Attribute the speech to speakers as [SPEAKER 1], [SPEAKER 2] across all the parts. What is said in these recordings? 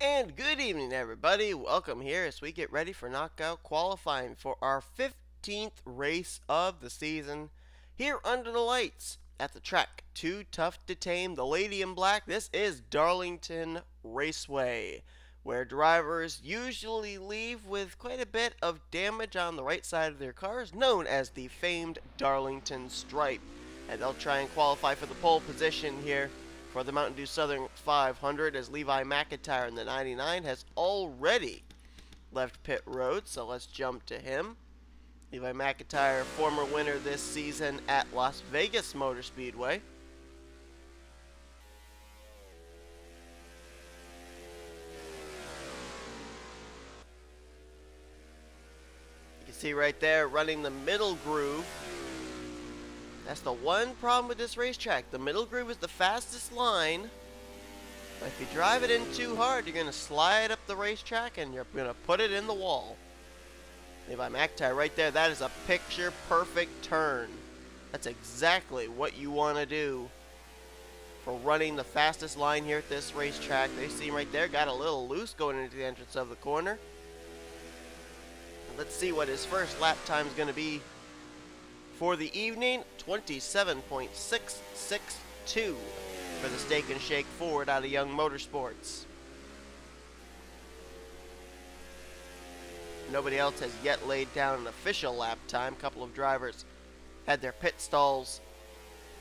[SPEAKER 1] And good evening, everybody. Welcome here as we get ready for knockout qualifying for our 15th race of the season here under the lights at the track. Too tough to tame. The lady in black. This is Darlington Raceway, where drivers usually leave with quite a bit of damage on the right side of their cars, known as the famed Darlington stripe. And they'll try and qualify for the pole position here for the Mountain Dew Southern 500, as Levi McIntire in the 99 has already left pit road, so let's jump to him. Levi McIntire, former winner this season at Las Vegas Motor Speedway. You can see right there running the middle groove. That's the one problem with this racetrack. The middle groove is the fastest line. But if you drive it in too hard, you're going to slide up the racetrack and you're going to put it in the wall. Levi McIntire right there. That is a picture perfect turn. That's exactly what you want to do for running the fastest line here at this racetrack. They see right there, got a little loose going into the entrance of the corner. Let's see what his first lap time is going to be for the evening. 27.662 for the Steak and Shake Ford out of Young Motorsports. Nobody else has yet laid down an official lap time. A couple of drivers had their pit stalls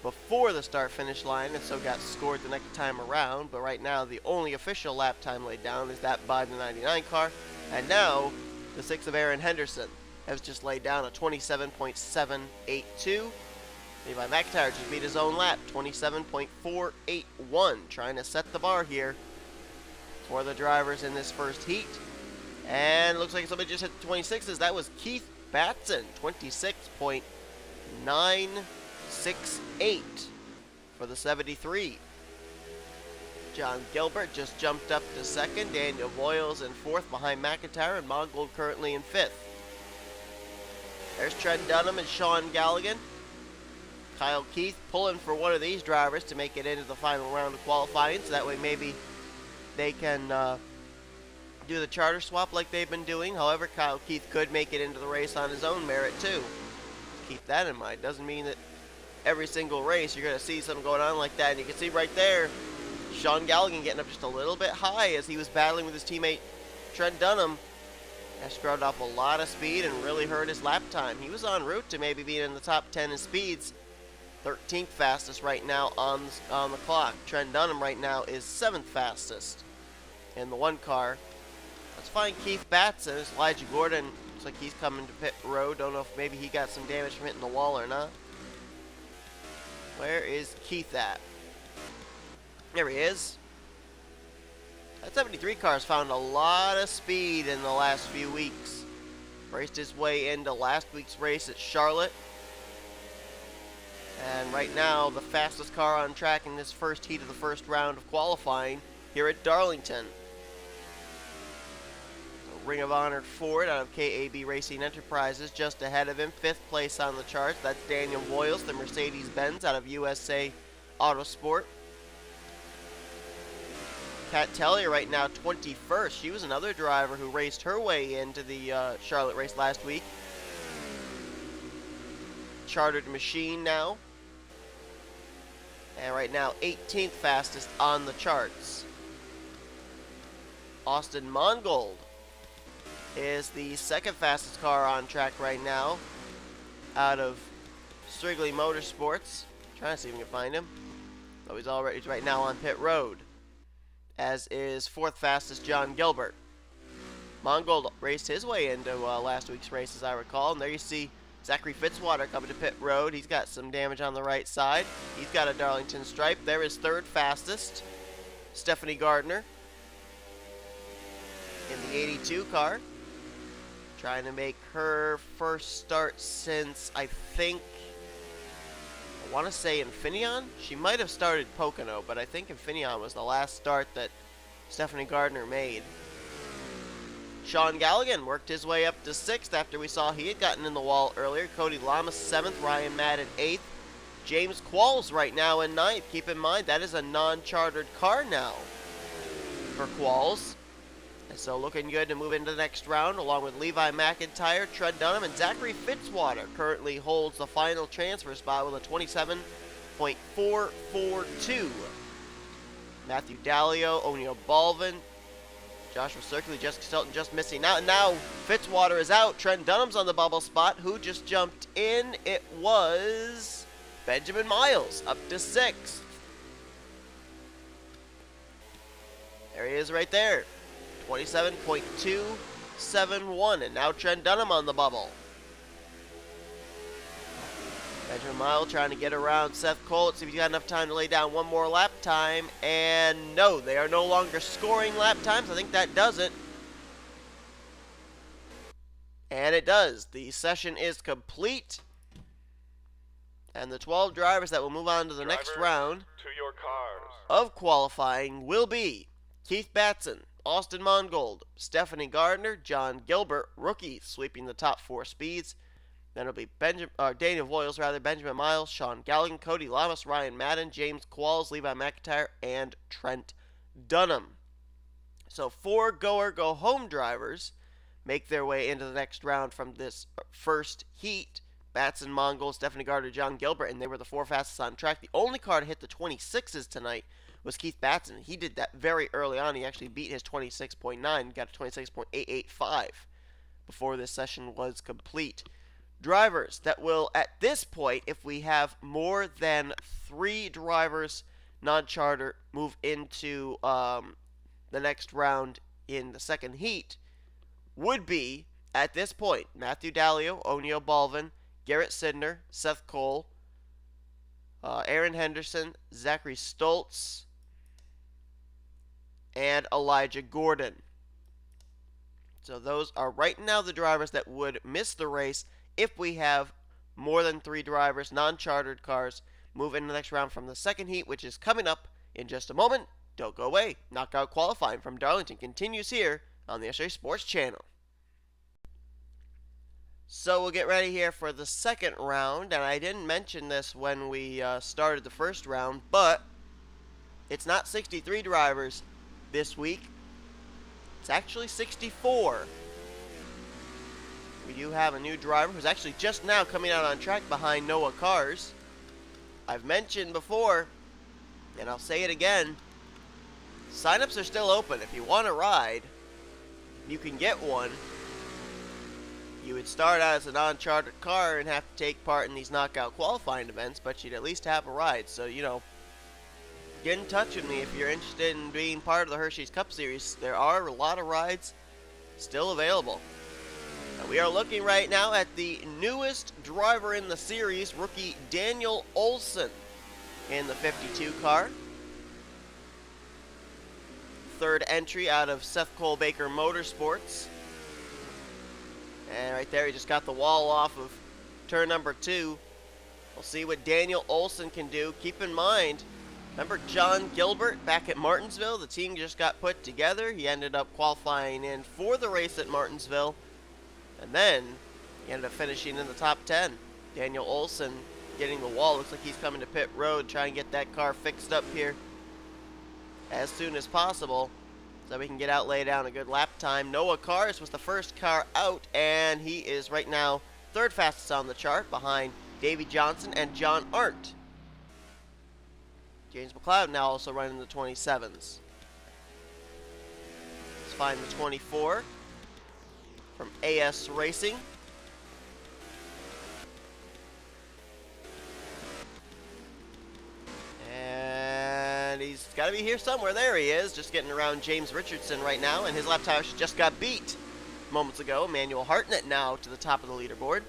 [SPEAKER 1] before the start-finish line and so got scored the next time around. But right now, the only official lap time laid down is that by the 99 car. And now, the 6 of Aaron Henderson has just laid down a 27.782. Levi McIntire just beat his own lap, 27.481, trying to set the bar here for the drivers in this first heat. And looks like somebody just hit the 26s. That was Keith Batson, 26.968 for the 73. John Gilbert just jumped up to second. Daniel Voyles in fourth behind McIntyre, and Mongold currently in fifth. There's Trent Dunham and Shaun Gallighan. Kyle Keith pulling for one of these drivers to make it into the final round of qualifying, so that way maybe they can do the charter swap like they've been doing. However, Kyle Keith could make it into the race on his own merit too. Keep that in mind. Doesn't mean that every single race you're going to see something going on like that. And you can see right there, Shaun Gallighan getting up just a little bit high as he was battling with his teammate Trent Dunham. That scrubbed off a lot of speed and really hurt his lap time. He was en route to maybe being in the top 10 in speeds. 13th fastest right now on the clock. Trent Dunham right now is 7th fastest in the one car. Let's find Keith Batson. It's Elijah Gordon. Looks like he's coming to pit road. Don't know if maybe he got some damage from hitting the wall or not. Where is Keith at? There he is. That 73 car has found a lot of speed in the last few weeks. Raced his way into last week's race at Charlotte. And right now, the fastest car on track in this first heat of the first round of qualifying here at Darlington. Ring of Honor Ford out of KAB Racing Enterprises just ahead of him. 5th place on the charts. That's Daniel Voyles, the Mercedes-Benz out of USA Autosport. Kat Tellier right now 21st. She was another driver who raced her way into the Charlotte race last week. Chartered machine now. And right now 18th fastest on the charts. Austin Mongold is the 2nd fastest car on track right now out of Ciculii Motorsports. Trying to see if we can find him. Oh, he's right now on pit road, as is 4th fastest John Gilbert. Mongold raced his way into last week's race, as I recall. And there you see Zachary Fitzwater coming to pit road. He's got some damage on the right side. He's got a Darlington stripe. There is 3rd fastest Stephanie Gardner in the 82 car. Trying to make her first start since, I want to say Infineon. She might have started Pocono, but I think Infineon was the last start that Stephanie Gardner made. Shaun Gallighan worked his way up to 6th after we saw he had gotten in the wall earlier. Cody Llamas 7th, Ryan Madden 8th. James Qualls right now in 9th. Keep in mind, that is a non-chartered car now for Qualls. And so looking good to move into the next round, along with Levi McIntire, Trent Dunham, and Zachary Fitzwater currently holds the final transfer spot with a 27.442. Matthew Dallio, O'Neill Balvin, Joshua Ciculii, Shelton just missing out. And now Fitzwater is out. Trent Dunham's on the bubble spot. Who just jumped in? It was Benjamin Miles, up to 6th. There he is right there. 27.271. And now Trent Dunham on the bubble. Benjamin Miles trying to get around Seth Cole. Let's see if he's got enough time to lay down one more lap time. And no, they are no longer scoring lap times. I think that does it. And it does. The session is complete. And the 12 drivers that will move on to the next round
[SPEAKER 2] to your cars
[SPEAKER 1] of qualifying will be Keith Batson, Austin Mongold, Stephanie Gardner, John Gilbert, rookie, sweeping the top 4 speeds. Then it'll be Daniel Voyles, Benjamin Miles, Shaun Gallighan, Cody Llamas, Ryan Madden, James Qualls, Levi McIntire, and Trent Dunham. So 4 go-home drivers make their way into the next round from this first heat. Batson, Mongold, Stephanie Gardner, John Gilbert, and they were the 4 fastest on track. The only car to hit the 26s tonight was Keith Batson. He did that very early on. He actually beat his 26.9, got a 26.885 before this session was complete. Drivers that will, at this point, if we have more than 3 drivers non-charter move into the next round in the second heat, would be, at this point, Matthew Dallio, O'Neill Balvin, Garrett Sidner, Seth Cole, Aaron Henderson, Zachary Stoltz, and Elijah Gordon. So those are right now the drivers that would miss the race if we have more than 3 drivers, non-chartered cars, move into the next round from the second heat, which is coming up in just a moment. Don't go away. Knockout qualifying from Darlington continues here on the SRA Sports Channel. So we'll get ready here for the second round, and I didn't mention this when we started the first round, but it's not 63 drivers this week. It's actually 64. We do have a new driver who's actually just now coming out on track behind Noah Cars. I've mentioned before, and I'll say it again, signups are still open. If you want to ride, you can get one. You would start out as a non-chartered car and have to take part in these knockout qualifying events, but you'd at least have a ride. So, get in touch with me if you're interested in being part of the Hersheys Cup Series. There are a lot of rides still available. Now, we are looking right now at the newest driver in the series, rookie Daniel Olson in the 52 car. Third entry out of Seth Cole Baker Motorsports. And right there, he just got the wall off of turn number 2. We'll see what Daniel Olson can do. Keep in mind, remember John Gilbert back at Martinsville? The team just got put together. He ended up qualifying in for the race at Martinsville. And then he ended up finishing in the top 10. Daniel Olson getting the wall. Looks like he's coming to pit road, trying to get that car fixed up here as soon as possible so we can get out, lay down a good lap time. Noah Cars was the first car out, and he is right now 3rd fastest on the chart behind Davey Johnson and John Arndt. James McCloud now also running the 27s. Let's find the 24 from AS Racing. And he's got to be here somewhere. There he is, just getting around James Richardson right now, and his lap time just got beat moments ago. Emmanuel Hartnett now to the top of the leaderboard.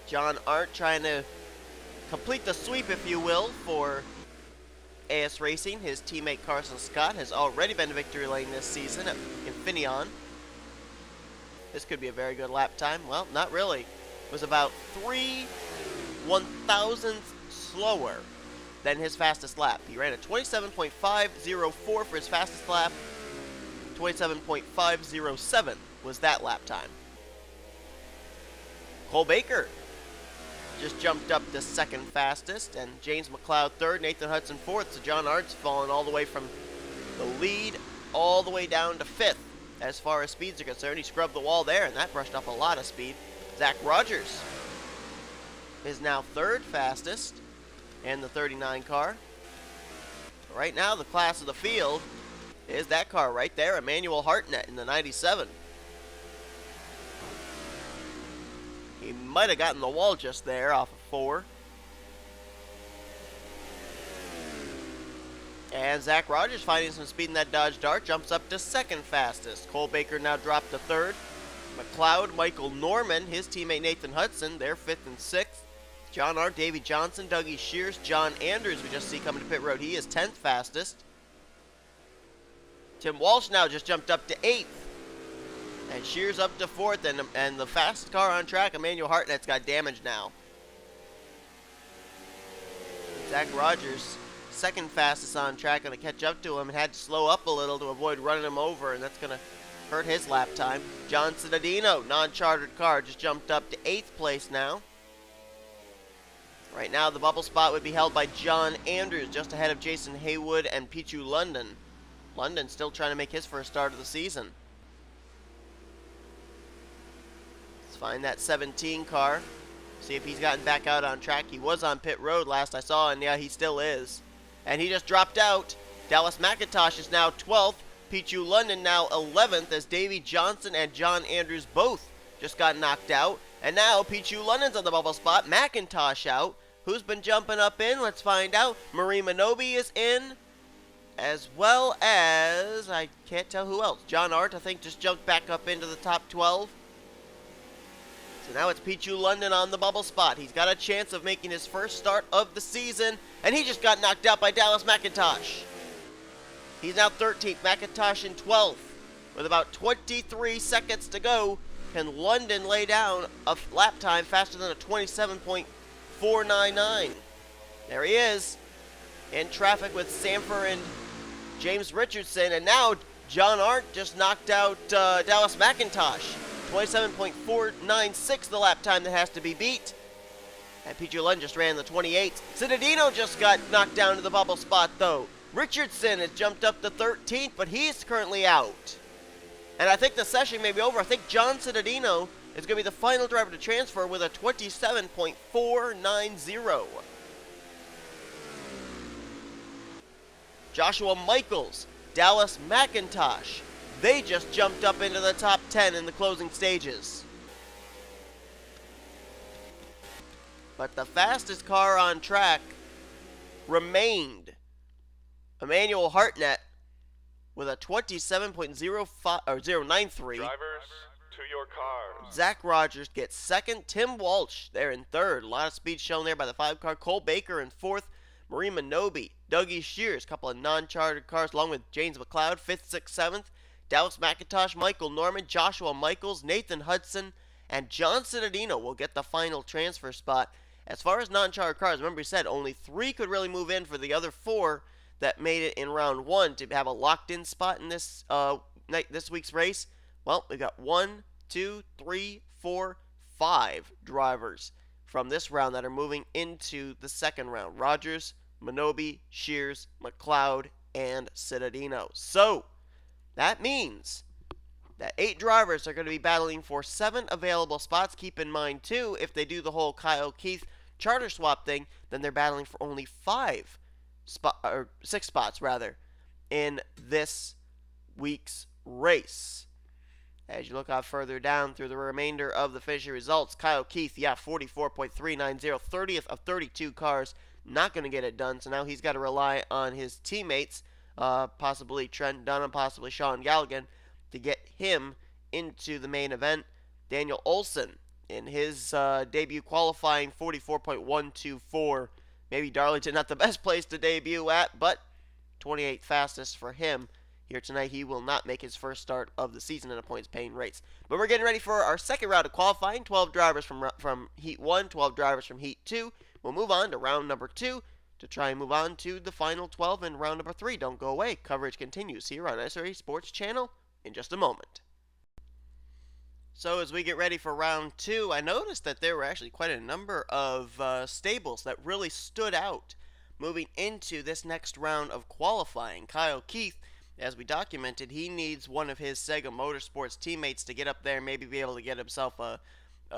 [SPEAKER 1] John Arndt trying to complete the sweep, if you will, for AS Racing. His teammate Carson Scott has already been to victory lane this season at Infineon. This could be a very good lap time. Well, not really. It was about 3/1000ths slower than his fastest lap. He ran a 27.504 for his fastest lap. 27.507 was that lap time. Cole Baker just jumped up to second fastest, and James McCloud third, Nathan Hudson fourth. So John Arndt's fallen all the way from the lead all the way down to fifth as far as speeds are concerned. He scrubbed the wall there, and that brushed up a lot of speed. Zach Rogers is now third fastest in the 39 car. Right now, the class of the field is that car right there, Emmanuel Hartnett in the 97. He might have gotten the wall just there off of 4. And Zach Rogers finding some speed in that Dodge Dart, jumps up to second fastest. Cole Baker now dropped to third. McCloud, Michael Norman, his teammate Nathan Hudson, they're fifth and sixth. John R, Davey Johnson, Dougie Shears, John Andrews, we just see coming to pit road. He is 10th fastest. Tim Walsh now just jumped up to 8th. And Shears up to 4th, and the fastest car on track, Emmanuel Hartnett's got damage now. Zach Rogers, second fastest on track, going to catch up to him and had to slow up a little to avoid running him over, and that's going to hurt his lap time. John Cittadino, non-chartered car, just jumped up to 8th place now. Right now, the bubble spot would be held by John Andrews, just ahead of Jason Haywood and Pichu London. London still trying to make his first start of the season. Let's find that 17 car. See if he's gotten back out on track. He was on pit road last I saw, and yeah, he still is. And he just dropped out. Dallas McIntosh is now 12th. Pichu London now 11th, as Davey Johnson and John Andrews both just got knocked out. And now Pichu London's on the bubble spot. McIntosh out. Who's been jumping up in? Let's find out. Monobe is in, as well as, I can't tell who else. John Arndt, I think, just jumped back up into the top 12. So now it's Pichu London on the bubble spot. He's got a chance of making his first start of the season, and he just got knocked out by Dallas McIntosh. He's now 13th, McIntosh in 12th. With about 23 seconds to go, can London lay down a lap time faster than a 27.499? There he is, in traffic with Sanford and James Richardson, and now John Arndt just knocked out Dallas McIntosh. 27.496 the lap time that has to be beat. And Pichu London just ran the 28. Cittadino just got knocked down to the bubble spot, though. Richardson has jumped up to 13th, but he's currently out. And I think the session may be over. I think John Cittadino is going to be the final driver to transfer with a 27.490. Joshua Michaels, Dallas McIntosh, they just jumped up into the top 10 in the closing stages. But the fastest car on track remained Emmanuel Hartnett with a 27.05 or 093.
[SPEAKER 2] Drivers, to your cars.
[SPEAKER 1] Zach Rogers gets second. Tim Walch there in third. A lot of speed shown there by the 5 car. Cole Baker in fourth. Monobe, Dougie Shears, a couple of non-chartered cars, along with James McCloud, 5th, 6th, 7th. Dallas McIntosh, Michael Norman, Joshua Michaels, Nathan Hudson, and John Cittadino will get the final transfer spot. As far as non-chartered cars, remember we said only 3 could really move in for the other 4 that made it in round 1 to have a locked-in spot in this this week's race. Well, we got 1, 2, 3, 4, 5 drivers from this round that are moving into the second round. Rogers, Monobe, Shears, McCloud, and Cittadino. So, that means that 8 drivers are going to be battling for 7 available spots. Keep in mind, too, if they do the whole Kyle Keith charter swap thing, then they're battling for only 6 spots, rather, in this week's race. As you look out further down through the remainder of the finishing results, Kyle Keith, 44.390, 30th of 32 cars, not going to get it done, so now he's got to rely on his teammates, possibly Trent Dunham, possibly Shaun Gallighan, to get him into the main event. Daniel Olson, in his debut qualifying, 44.124. Maybe Darlington not the best place to debut at, but 28th fastest for him. Here tonight, he will not make his first start of the season in a points-paying race. But we're getting ready for our second round of qualifying. 12 drivers from Heat 1, 12 drivers from Heat 2. We'll move on to round number 2 to try and move on to the final 12 in round number 3. Don't go away. Coverage continues here on SRA Sports Channel in just a moment. So as we get ready for round 2, I noticed that there were actually quite a number of stables that really stood out moving into this next round of qualifying. Kyle Keith, as we documented, he needs one of his Sega Motorsports teammates to get up there and maybe be able to get himself a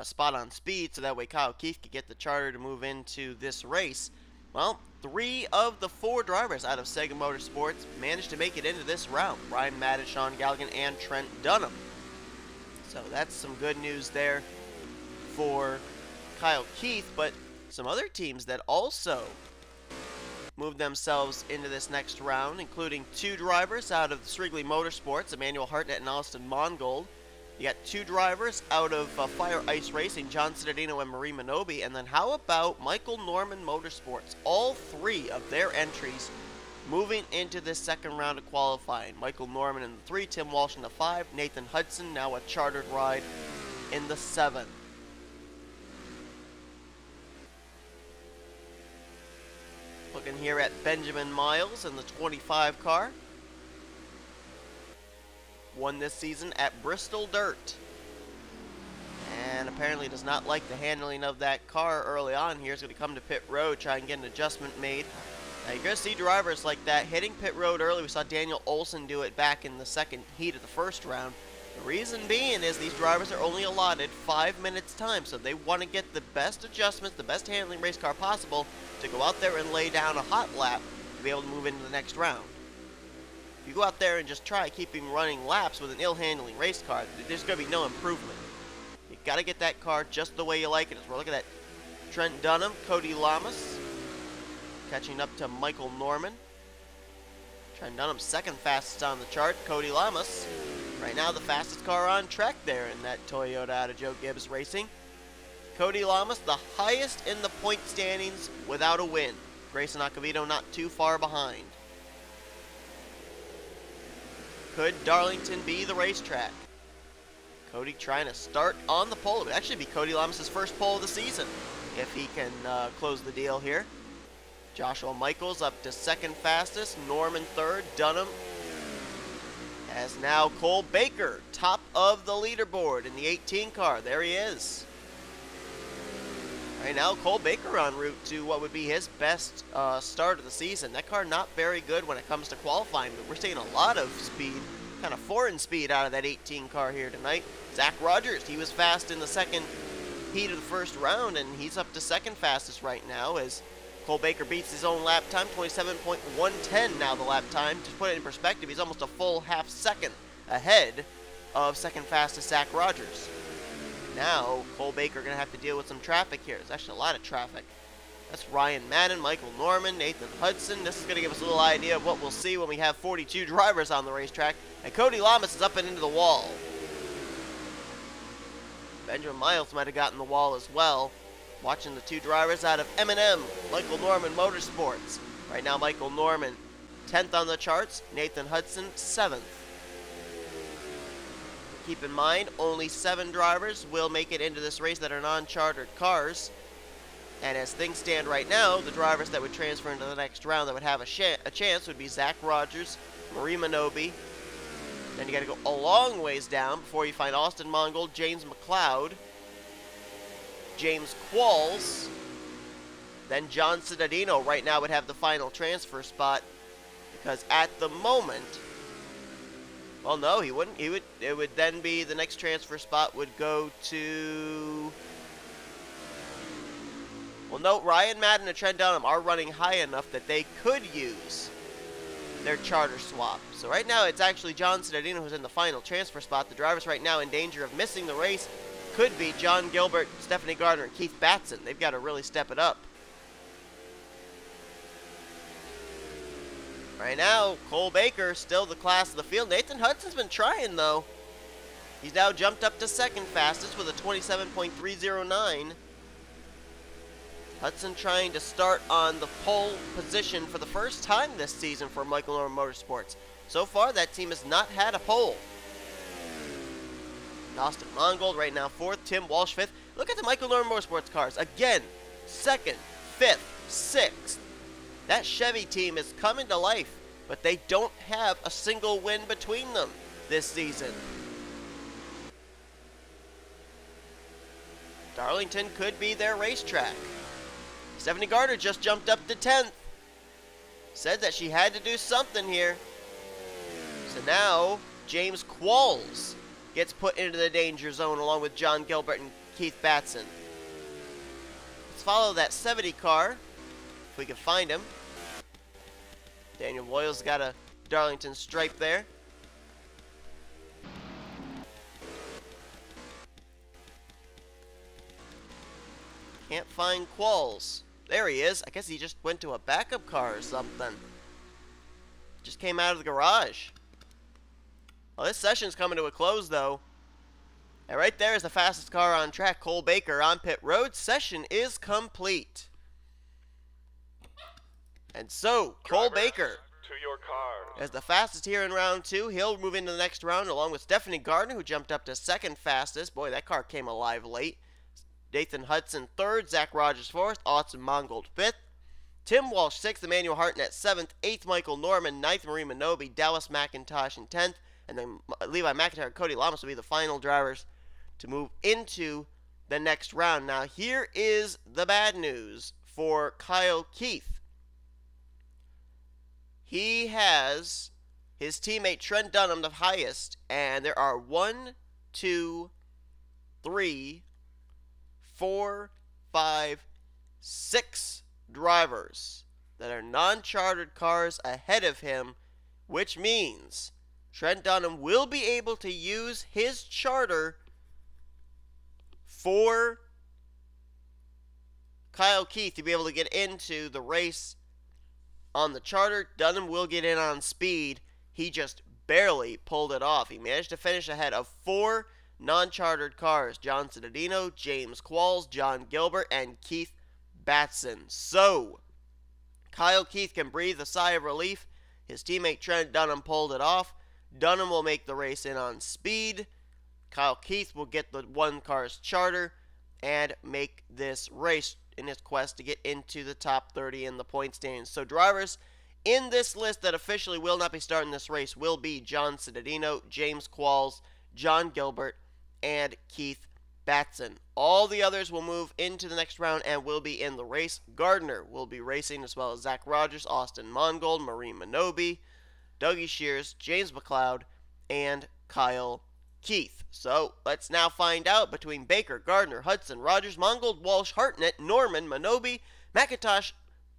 [SPEAKER 1] spot on speed, so that way Kyle Keith could get the charter to move into this race. Well, 3 of the 4 drivers out of Sega Motorsports managed to make it into this round. Ryan Madden, Shaun Gallighan, and Trent Dunham. So that's some good news there for Kyle Keith, but some other teams that also moved themselves into this next round, including 2 drivers out of Ciculii Motorsports, Emmanuel Hartnett and Austin Mongold. You got 2 drivers out of Fire Ice Racing, John Cittadino and Marie Monobe. And then how about Michael Norman Motorsports? All 3 of their entries moving into this second round of qualifying. Michael Norman in the 3, Tim Walsh in the 5, Nathan Hudson now a chartered ride in the 7. Looking here at Benjamin Miles in the 25 car. Won this season at Bristol Dirt. And apparently does not like the handling of that car early on here. He's going to come to pit road, try and get an adjustment made. Now you're going to see drivers like that hitting pit road early. We saw Daniel Olson do it back in the second heat of the first round. The reason being is these drivers are only allotted 5 minutes time, so they want to get the best adjustments, the best handling race car possible to go out there and lay down a hot lap to be able to move into the next round. If you go out there and just try keeping running laps with an ill-handling race car, there's going to be no improvement. You got to get that car just the way you like it. As we're looking at Trent Dunham, Cody Llamas, catching up to Michael Norman. Trent Dunham second fastest on the chart. Cody Llamas, right now the fastest car on track there in that Toyota out of Joe Gibbs Racing. Cody Llamas, the highest in the point standings without a win. Grayson Acevedo not too far behind. Could Darlington be the racetrack? Cody trying to start on the pole. It would actually be Cody Llamas' first pole of the season if he can close the deal here. Joshua Michaels up to second fastest. Norman third. Dunham as now Cole Baker top of the leaderboard in the 18 car. There he is. Right now Cole Baker en route to what would be his best start of the season. That car not very good when it comes to qualifying, but we're seeing a lot of speed, kind of foreign speed out of that 18 car here tonight. Zach Rogers, he was fast in the second heat of the first round, and he's up to second fastest right now as Cole Baker beats his own lap time, 27.110 now the lap time. To put it in perspective, he's almost a full half second ahead of second fastest Zach Rogers. Now, Cole Baker going to have to deal with some traffic here. There's actually a lot of traffic. That's Ryan Madden, Michael Norman, Nathan Hudson. This is going to give us a little idea of what we'll see when we have 42 drivers on the racetrack. And Cody Llamas is up and into the wall. Benjamin Miles might have gotten the wall as well. Watching the 2 drivers out of M&M, Michael Norman Motorsports. Right now, Michael Norman, 10th on the charts. Nathan Hudson, 7th. Keep in mind, only 7 drivers will make it into this race that are non-chartered cars. And as things stand right now, the drivers that would transfer into the next round that would have a chance would be Zach Rogers, Marie Monobe. Then you got to go a long ways down before you find Austin Mongold, James McCloud, James Qualls. Then John Cittadino right now would have the final transfer spot, because at the moment, well, no, he wouldn't. It would then be the next transfer spot would go to. Well, no, Ryan Madden and Trent Dunham are running high enough that they could use their charter swap. So right now, it's actually John Cittadino who's in the final transfer spot. The drivers right now in danger of missing the race could be John Gilbert, Stephanie Gardner, and Keith Batson. They've got to really step it up. Right now, Cole Baker still the class of the field. Nathan Hudson's been trying, though. He's now jumped up to second fastest with a 27.309. Hudson trying to start on the pole position for the first time this season for Michael Norman Motorsports. So far, that team has not had a pole. Austin Mongold right now 4th, Tim Walsh 5th. Look at the Michael Norman Motorsports cars. Again, 2nd, 5th, 6th. That Chevy team is coming to life, but they don't have a single win between them this season. Darlington could be their racetrack. Stephanie Gardner just jumped up to 10th. Said that she had to do something here. So now, James Qualls gets put into the danger zone along with John Gilbert and Keith Batson. Let's follow that 70 car, if we can find him. Daniel Voyles got a Darlington stripe there. Can't find Qualls. There he is. I guess he just went to a backup car or something. Just came out of the garage. Well, this session's coming to a close, though. And right there is the fastest car on track, Cole Baker, on pit road. Session is complete. And so, Cole Baker,
[SPEAKER 2] To your cars.
[SPEAKER 1] as the fastest here in round 2, he'll move into the next round along with Stephanie Gardner, who jumped up to second fastest. Boy, that car came alive late. Nathan Hudson 3rd, Zach Rogers 4th, Austin Mongold 5th, Tim Walsh 6th, Emmanuel Hartnett 7th, 8th Michael Norman, 9th Marie Monobe, Dallas McIntosh in 10th, and then Levi McIntire and Cody Llamas will be the final drivers to move into the next round. Now here is the bad news for Kyle Keith. He has his teammate Trent Dunham the highest, and there are 1, 2, 3, 4, 5, 6 drivers that are non-chartered cars ahead of him, which means Trent Dunham will be able to use his charter for Kyle Keith to be able to get into the race on the charter. Dunham will get in on speed. He just barely pulled it off. He managed to finish ahead of 4 non-chartered cars: John Cittadino, James Qualls, John Gilbert, and Keith Batson. So, Kyle Keith can breathe a sigh of relief. His teammate Trent Dunham pulled it off. Dunham will make the race in on speed. Kyle Keith will get the 1 car's charter and make this race in his quest to get into the top 30 in the point standings. So drivers in this list that officially will not be starting this race will be John Cittadino, James Qualls, John Gilbert, and Keith Batson. All the others will move into the next round and will be in the race. Gardner will be racing, as well as Zach Rogers, Austin Mongold, Marie Monobe, Dougie Shears, James McCloud, and Kyle Keith. So let's now find out between Baker, Gardner, Hudson, Rogers, Mongold, Walsh, Hartnett, Norman, Monobe, McIntosh,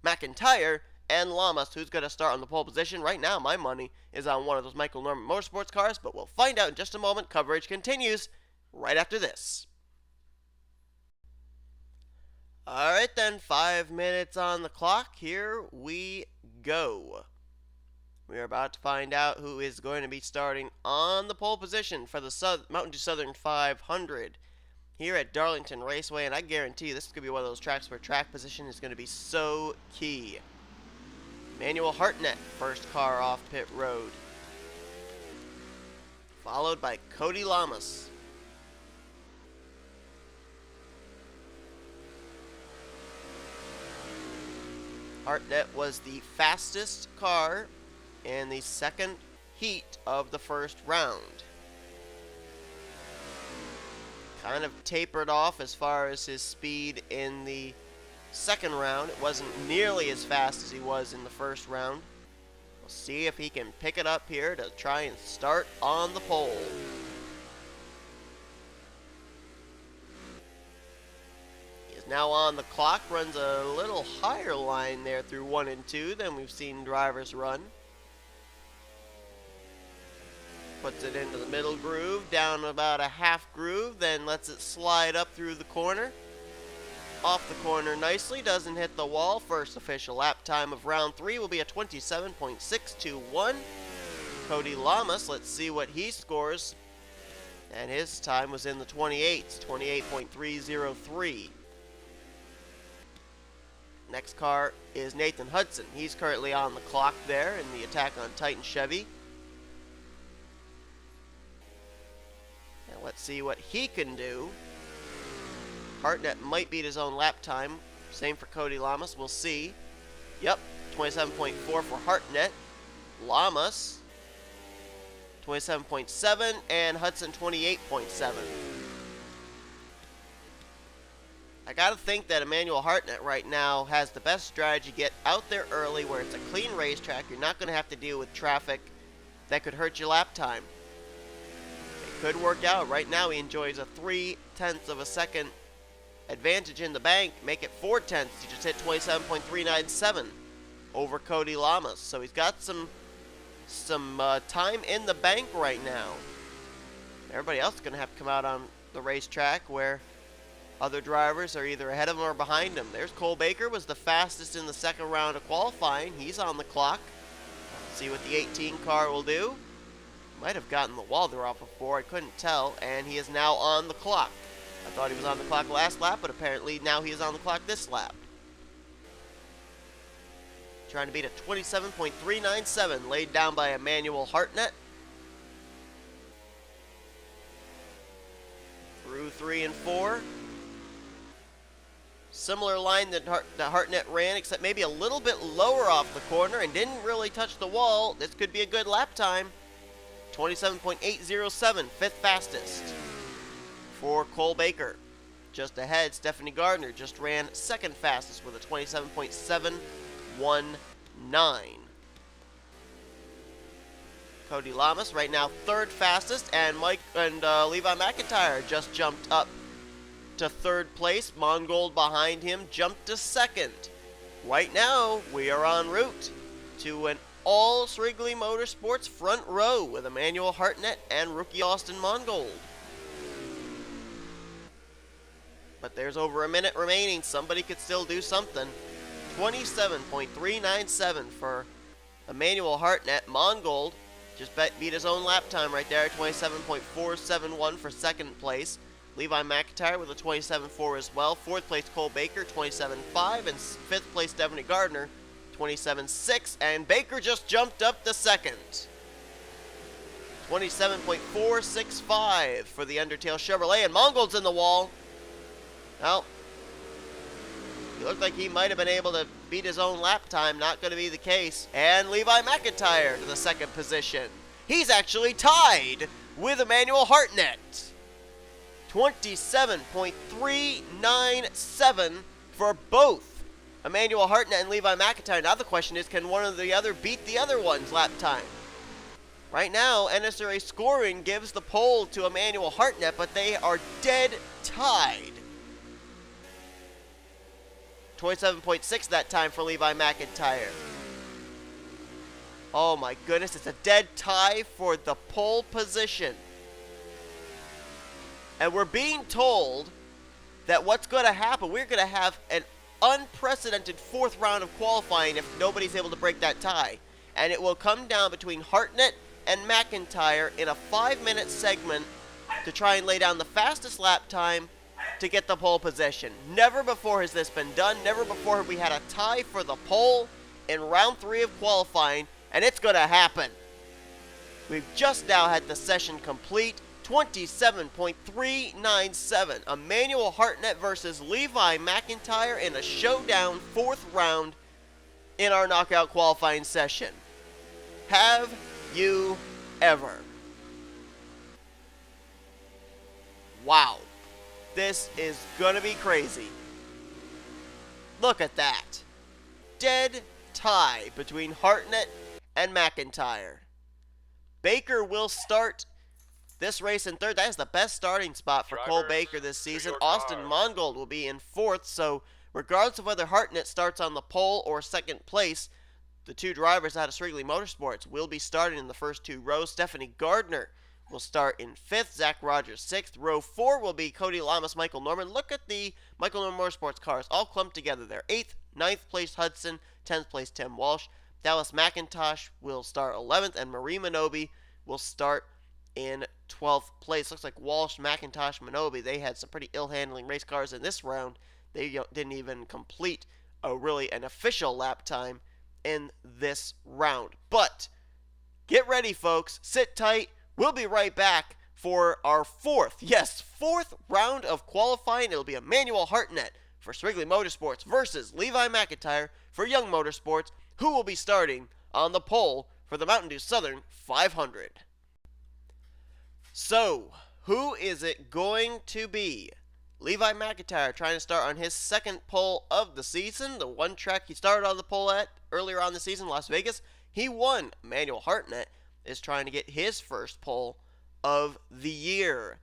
[SPEAKER 1] McIntyre, and Llamas, who's going to start on the pole position. Right now, my money is on one of those Michael Norman Motorsports cars, but we'll find out in just a moment. Coverage continues right after this. Alright then, 5 minutes on the clock. Here we go. We are about to find out who is going to be starting on the pole position for the Mountain Dew Southern 500 here at Darlington Raceway, and I guarantee you this is going to be one of those tracks where track position is going to be so key. Emmanuel Hartnett, first car off pit road, followed by Cody Llamas. Hartnett was the fastest car in the second heat of the first round. Kind of tapered off as far as his speed in the second round. It wasn't nearly as fast as he was in the first round. We'll see if he can pick it up here to try and start on the pole. He is now on the clock, runs a little higher line there through 1 and 2 than we've seen drivers run. Puts it into the middle groove, down about a half groove, then lets it slide up through the corner. Off the corner nicely, doesn't hit the wall. First official lap time of round 3 will be a 27.621. Cody Llamas, let's see what he scores. And his time was in the 28s, 28.303. Next car is Nathan Hudson. He's currently on the clock there in the Attack on Titan Chevy. And let's see what he can do. Hartnett might beat his own lap time. Same for Cody Llamas. We'll see. Yep, 27.4 for Hartnett. Llamas, 27.7, and Hudson, 28.7. I gotta think that Emmanuel Hartnett right now has the best strategy. Get out there early where it's a clean racetrack. You're not going to have to deal with traffic that could hurt your lap time. It could work out. Right now he enjoys a 0.3 of a second advantage in the bank. Make it 0.4. He just hit 27.397 over Cody Llamas. So he's got some time in the bank right now. Everybody else is going to have to come out on the racetrack where other drivers are either ahead of him or behind him. There's Cole Baker, was the fastest in the second round of qualifying. He's on the clock. See what the 18 car will do. Might have gotten the wall there off before, I couldn't tell, and he is now on the clock. I thought he was on the clock last lap, but apparently now he is on the clock this lap. Trying to beat a 27.397 laid down by Emmanuel Hartnett. Through 3 and 4. Similar line that Hartnett ran, except maybe a little bit lower off the corner and didn't really touch the wall. This could be a good lap time. 27.807, fifth fastest for Cole Baker. Just ahead, Stephanie Gardner just ran second fastest with a 27.719. Cody Llamas right now third fastest, and Levi McIntire just jumped up to third place. Mongold behind him jumped to second. Right now, we are en route to an all Ciculii Motorsports front row with Emmanuel Hartnett and rookie Austin Mongold. But there's over a minute remaining. Somebody could still do something. 27.397 for Emmanuel Hartnett. Mongold just beat his own lap time right there. 27.471 for second place. Levi McIntire with a 27.4 as well. Fourth place, Cole Baker, 27.5. And fifth place, Stephanie Gardner, 27.6. And Baker just jumped up to second. 27.465 for the Undertale Chevrolet. And Mongold's in the wall. Well, he looked like he might have been able to beat his own lap time. Not going to be the case. And Levi McIntire to the second position. He's actually tied with Emmanuel Hartnett. 27.397 for both Emmanuel Hartnett and Levi McIntire. Now the question is, can one or the other beat the other one's lap time? Right now, NNSCRA scoring gives the pole to Emmanuel Hartnett, but they are dead tied. 27.6 that time for Levi McIntire. Oh my goodness, it's a dead tie for the pole position. And we're being told that what's going to happen, we're going to have an unprecedented fourth round of qualifying if nobody's able to break that tie. And it will come down between Hartnett and McIntyre in a 5-minute segment to try and lay down the fastest lap time to get the pole position. Never before has this been done. Never before have we had a tie for the pole in round 3 of qualifying, and it's going to happen. We've just now had the session complete. 27.397. Emmanuel Hartnett versus Levi McIntire in a showdown 4th round in our knockout qualifying session. Have you ever? Wow. This is gonna be crazy. Look at that. Dead tie between Hartnett and McIntyre. Baker will start this race in third. That is the best starting spot for Cole Baker this season. Austin Mongold will be in fourth, so regardless of whether Hartnett starts on the pole or second place, the two drivers out of Ciculii Motorsports will be starting in the first 2 rows. Stephanie Gardner will start in 5th, Zach Rogers 6th. Row 4 will be Cody Llamas, Michael Norman. Look at the Michael Norman Motorsports cars all clumped together there. 8th, 9th place Hudson, 10th place Tim Walsh. Dallas McIntosh will start 11th, and Marie Monobe will start in 12th place. Looks like Walsh, McIntosh, Monobe, they had some pretty ill-handling race cars in this round. They didn't even complete an official lap time in this round. But get ready, folks. Sit tight. We'll be right back for our 4th round of qualifying. It'll be Emmanuel Hartnett for Ciculii Motorsports versus Levi McIntire for Young Motorsports, who will be starting on the pole for the Mountain Dew Southern 500. So, who is it going to be? Levi McIntire trying to start on his second pole of the season. The one track he started on the pole at earlier on the season, Las Vegas, he won. Emmanuel Hartnett is trying to get his first pole of the year.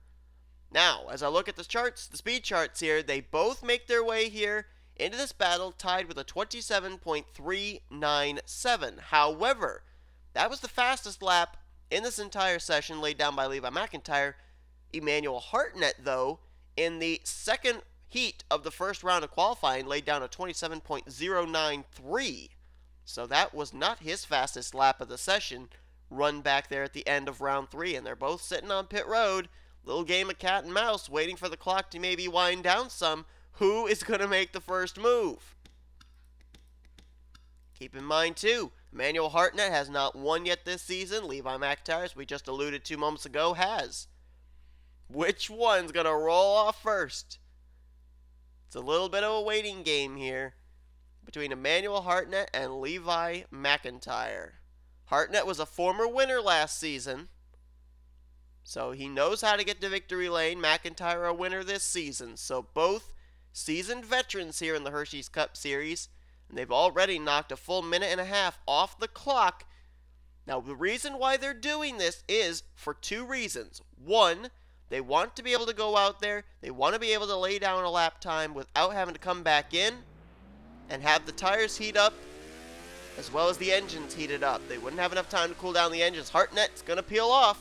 [SPEAKER 1] Now, as I look at the charts, the speed charts here, they both make their way here into this battle tied with a 27.397. However, that was the fastest lap in this entire session laid down by Levi McIntire. Emmanuel Hartnett, though, in the second heat of the first round of qualifying, laid down a 27.093. So that was not his fastest lap of the session, run back there at the end of round 3. And they're both sitting on pit road, little game of cat and mouse, waiting for the clock to maybe wind down some. Who is going to make the first move? Keep in mind, too, Emmanuel Hartnett has not won yet this season. Levi McIntire, as we just alluded to moments ago, has. Which one's going to roll off first? It's a little bit of a waiting game here between Emmanuel Hartnett and Levi McIntire. Hartnett was a former winner last season, so he knows how to get to victory lane. McIntire a winner this season, so both seasoned veterans here in the Hersheys Cup Series, and they've already knocked a full minute and a half off the clock. Now, the reason why they're doing this is for two reasons. One, they want to be able to go out there, they want to be able to lay down a lap time without having to come back in and have the tires heat up as well as the engines heated up. They wouldn't have enough time to cool down the engines. Hartnett's going to peel off.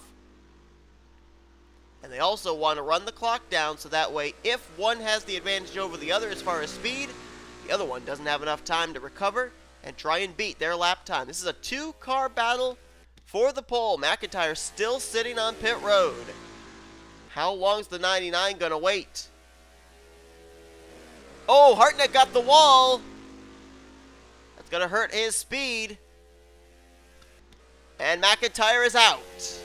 [SPEAKER 1] And they also want to run the clock down so that way if one has the advantage over the other as far as speed, the other one doesn't have enough time to recover and try and beat their lap time. This is a two-car battle for the pole. McIntyre still sitting on pit road. How long's the 99 going to wait? Oh, Hartnett got the wall. That's going to hurt his speed. And McIntyre is out.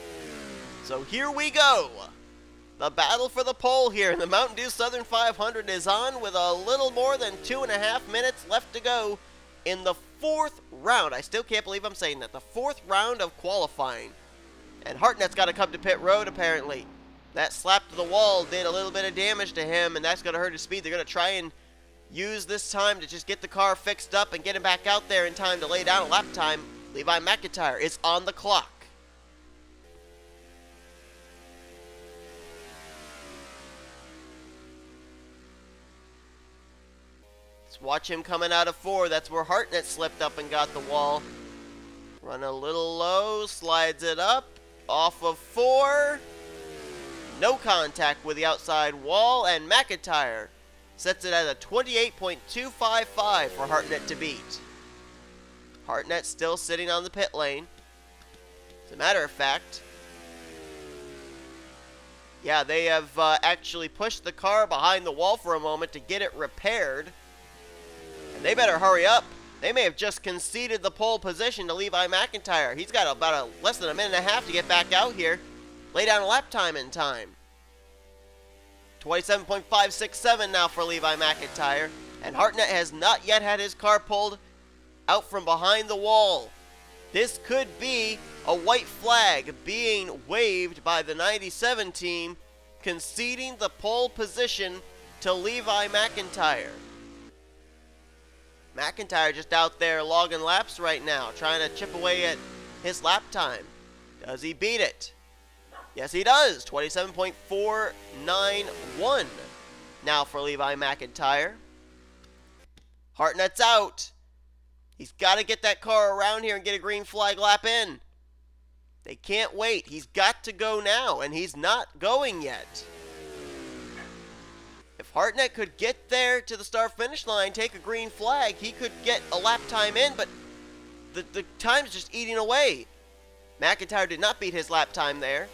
[SPEAKER 1] So here we go. The battle for the pole here in the Mountain Dew Southern 500 is on with a little more than 2.5 minutes left to go in the fourth round. I still can't believe I'm saying that. The fourth round of qualifying. And Hartnett's got to come to pit road apparently. That slap to the wall did a little bit of damage to him, and that's going to hurt his speed. They're going to try and use this time to just get the car fixed up and get him back out there in time to lay down a lap time. Levi McIntire is on the clock. Let's watch him coming out of 4. That's where Hartnett slipped up and got the wall. Run a little low, slides it up, off of 4. No contact with the outside wall, and McIntyre sets it at a 28.255 for Hartnett to beat. Hartnett still sitting on the pit lane. As a matter of fact, yeah, they have actually pushed the car behind the wall for a moment to get it repaired. And they better hurry up. They may have just conceded the pole position to Levi McIntire. He's got about less than a minute and a half to get back out here. Lay down a lap time in time. 27.567 now for Levi McIntire. And Hartnett has not yet had his car pulled out from behind the wall. This could be a white flag being waved by the 97 team, conceding the pole position to Levi McIntire. McIntyre just out there logging laps right now, trying to chip away at his lap time. Does he beat it? Yes, he does. 27.491 now for Levi McIntire. Hartnett's out. He's got to get that car around here and get a green flag lap in. They can't wait. He's got to go now, and he's not going yet. If Hartnett could get there to the start-finish line, take a green flag, he could get a lap time in, but the time's just eating away. McIntyre did not beat his lap time there.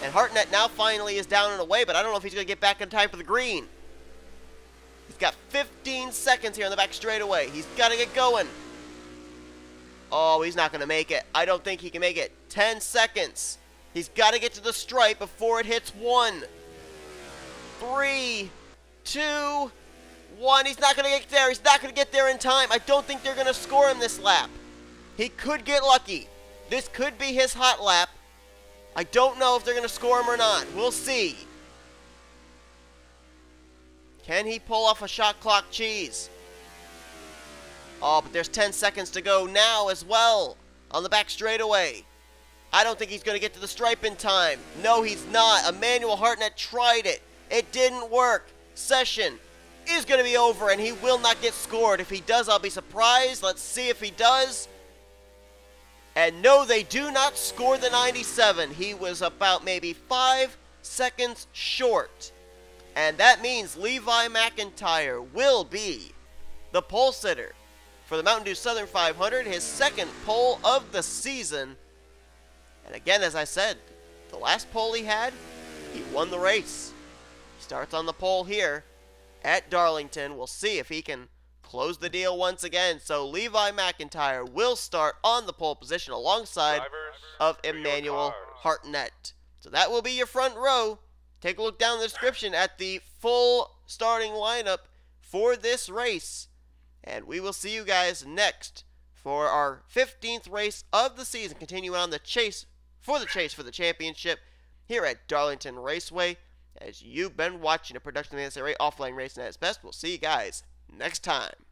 [SPEAKER 1] And Hartnett now finally is down and away, but I don't know if he's going to get back in time for the green. He's got 15 seconds here on the back straightaway. He's got to get going. Oh, he's not going to make it. I don't think he can make it. 10 seconds. He's got to get to the stripe before it hits 1. 3, 2, 1. He's not going to get there. He's not going to get there in time. I don't think they're going to score him this lap. He could get lucky. This could be his hot lap. I don't know if they're going to score him or not. We'll see. Can he pull off a shot clock cheese? Oh, but there's 10 seconds to go now as well on the back straightaway. I don't think he's going to get to the stripe in time. No, he's not. Emmanuel Hartnett tried it. It didn't work. Session is going to be over, and he will not get scored. If he does, I'll be surprised. Let's see if he does. And no, they do not score the 97. He was about maybe 5 seconds short. And that means Levi McIntire will be the pole sitter for the Mountain Dew Southern 500, his second pole of the season. And again, as I said, the last pole he had, he won the race. He starts on the pole here at Darlington. We'll see if he can close the deal once again. So Levi McIntire will start on the pole position alongside of Emmanuel Hartnett. So that will be your front row. Take a look down in the description at the full starting lineup for this race. And we will see you guys next for our 15th race of the season, continuing on the chase for the championship here at Darlington Raceway. As you've been watching a production of the NNSCRA Offline Racing at its best, we'll see you guys next time.